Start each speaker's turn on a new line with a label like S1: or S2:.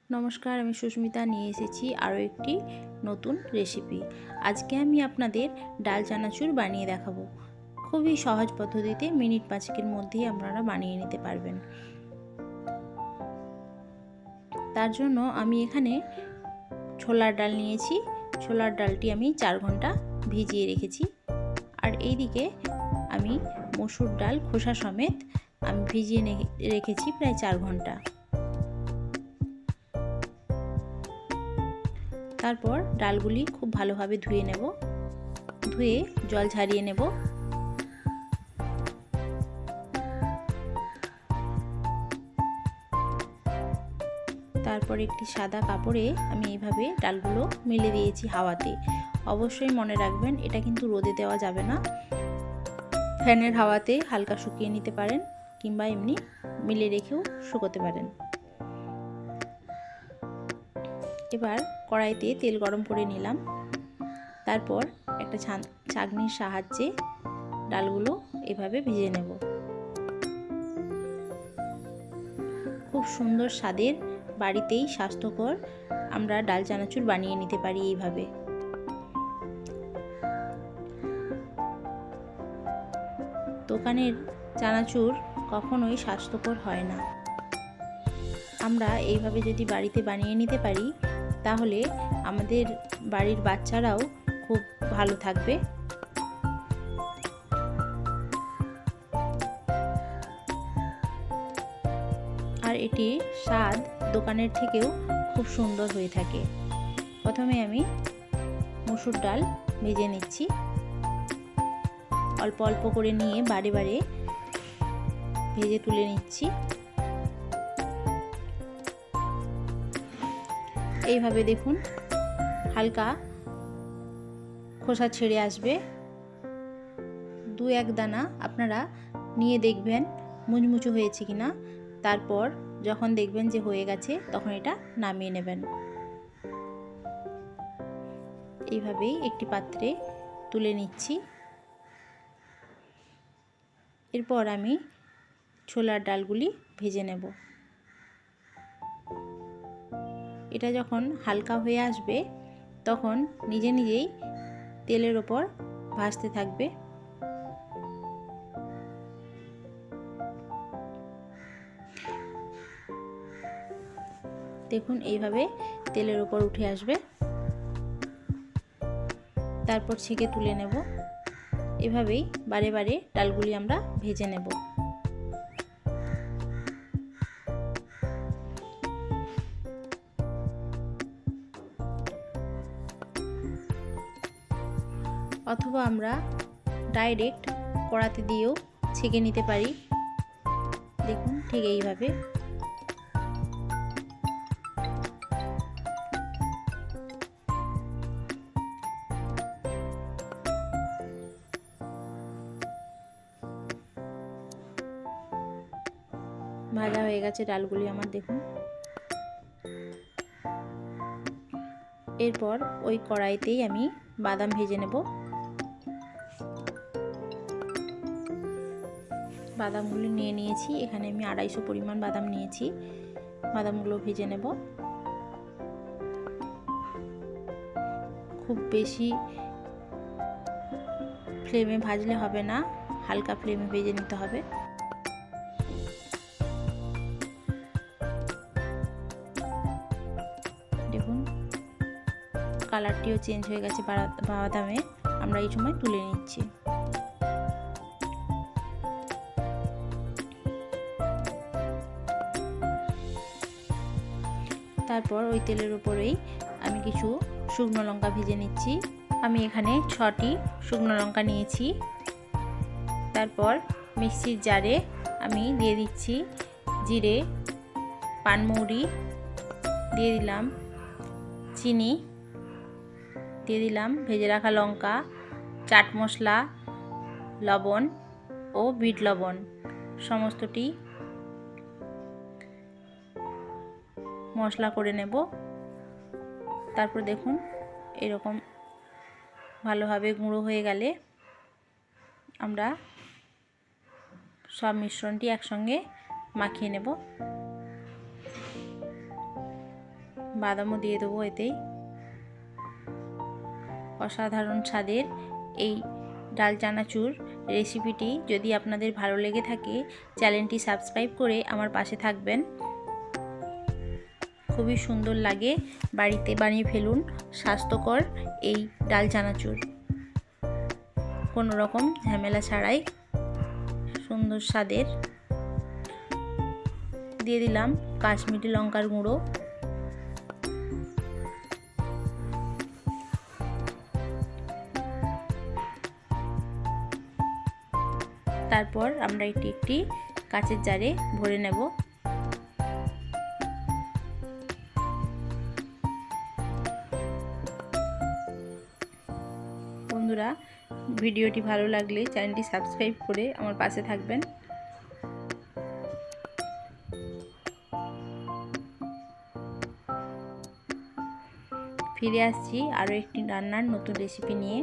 S1: নমস্কার, আমি সুস্মিতা নিয়ে এসেছি আরও একটি নতুন রেসিপি। আজকে আমি আপনাদের ডাল চানাচুর বানিয়ে দেখাবো। খুবই সহজ পদ্ধতিতে মিনিট 5-এর মধ্যেই আপনারা বানিয়ে নিতে পারবেন। তার জন্য আমি এখানে ছোলার ডাল নিয়েছি। ছোলার ডালটি আমি 4 ঘন্টা ভিজিয়ে রেখেছি। আর এইদিকে আমি মসুর ডাল খোসা সমেত আমি ভিজিয়ে রেখেছি প্রায় 4 ঘন্টা। তারপর ডালগুলি খুব ভালোভাবে ধুয়ে নেব, ধুয়ে জল ঝরিয়ে নেব। তারপর একটি সাদা কাপড়ে আমি এইভাবে ডালগুলো মেলে দিয়েছি হাওয়াতে। অবশ্যই মনে রাখবেন, এটা কিন্তু রোদে দেওয়া যাবে না। ফ্যানের হাওয়াতে হালকা শুকিয়ে নিতে পারেন, কিংবা এমনি মেলে রেখেও শুকোতে পারেন। এবার কড়াইতে তেল গরম করে নিলাম। তারপর একটা ছাঁকনির সাহায্যে ডালগুলো এভাবে ভেজে নেব। খুব সুন্দর স্বাদের, বাড়িতেই স্বাস্থ্যকর আমরা ডাল চানাচুর বানিয়ে নিতে পারি এইভাবে। দোকানের চানাচুর কখনোই স্বাস্থ্যকর হয় না। আমরা এইভাবে যদি বাড়িতে বানিয়ে নিতে পারি, তাহলে আমাদের বাড়ির বাচ্চারাও খুব ভালো থাকবে। আর এটির স্বাদ দোকানের থেকেও খুব সুন্দর হয়ে থাকে। প্রথমে আমি মসুর ডাল ভেজে নিচ্ছি, অল্প অল্প করে নিয়ে বারে বারে ভেজে তুলে নিচ্ছি। এইভাবে দেখুন হালকা খোসা ছেড়ে আসবে। 2-1 দানা আপনারা নিয়ে দেখবেন মুচমুচে হয়েছে কিনা। তারপর যখন দেখবেন যে হয়ে গেছে, তখন এটা নামিয়ে নেবেন। এইভাবেই একটি পাত্রে তুলে নিচ্ছি। এরপর আমি ছোলার ডালগুলি ভেজে নেব। এটা যখন হালকা হয়ে আসবে, তখন নিজে নিজেই তেলের ওপর ভাসতে থাকবে। দেখুন এইভাবে তেলের ওপর উঠে আসবে। তারপর ছেঁকে তুলে নেব। এভাবেই বারে বারে ডালগুলি আমরা ভেজে নেব। অথবা আমরা ডাইরেক্ট কড়াতে দিয়েও ছেঁকে নিতে পারি। দেখুন ঠিক এইভাবে। ভাজা হয়ে গেছে ডালগুলি আমার, দেখুন। এরপর ওই কড়াইতেই আমি বাদাম ভেজে নেব। বাদামগুলো নিয়ে নিয়েছি, এখানে আমি 250 পরিমাণ বাদাম নিয়েছি। বাদামগুলো ভেজে নেব। খুব বেশি ফ্লেমে ভাজলে হবে না, হালকা ফ্লেমে ভেজে নিতে হবে। দেখুন কালারটিও চেঞ্জ হয়ে গেছে বাদামে। আমরা এই সময় তুলে নিচ্ছি। তারপর ওই তেলের উপরেই আমি কিছু শুকনো লঙ্কা ভেজে নিচ্ছি। আমি এখানে 6টি শুকনো লঙ্কা নিয়েছি। তারপর মিক্সির জারে আমি দিয়ে দিচ্ছি জিরে, পানমৌরি, দিয়ে দিলাম চিনি, দিয়ে দিলাম ভেজে রাখা লঙ্কা, চাট মশলা, লবণ ও বিট লবণ, সমস্তটি মশলা করে নেব। তারপর দেখুন এরকম ভালোভাবে গুঁড়ো হয়ে গেলে আমরা সব মিশ্রণটি একসঙ্গে মাখিয়ে নেব। বাদামও দিয়ে দেবো এতেই। অসাধারণ স্বাদের এই ডাল চানাচুর রেসিপিটি যদি আপনাদের ভালো লেগে থাকে চ্যানেলটি সাবস্ক্রাইব করে আমার পাশে থাকবেন। খুবই সুন্দর লাগে, বাড়িতে বানিয়ে ফেলুন স্বাস্থ্যকর এই ডাল চানাচুর, কোনো রকম ঝামেলা ছাড়াই সুন্দর স্বাদের। দিয়ে দিলাম কাশ্মীরি লঙ্কার গুঁড়ো, তারপর আমরা এটি একটি কাচের জারে ভরে নেব। বন্ধুরা, ভিডিওটি ভালো লাগলে চ্যানেলটি সাবস্ক্রাইব করে আমার পাশে থাকবেন। ফিরে আসছি আরও একটি রান্নার নতুন রেসিপি নিয়ে।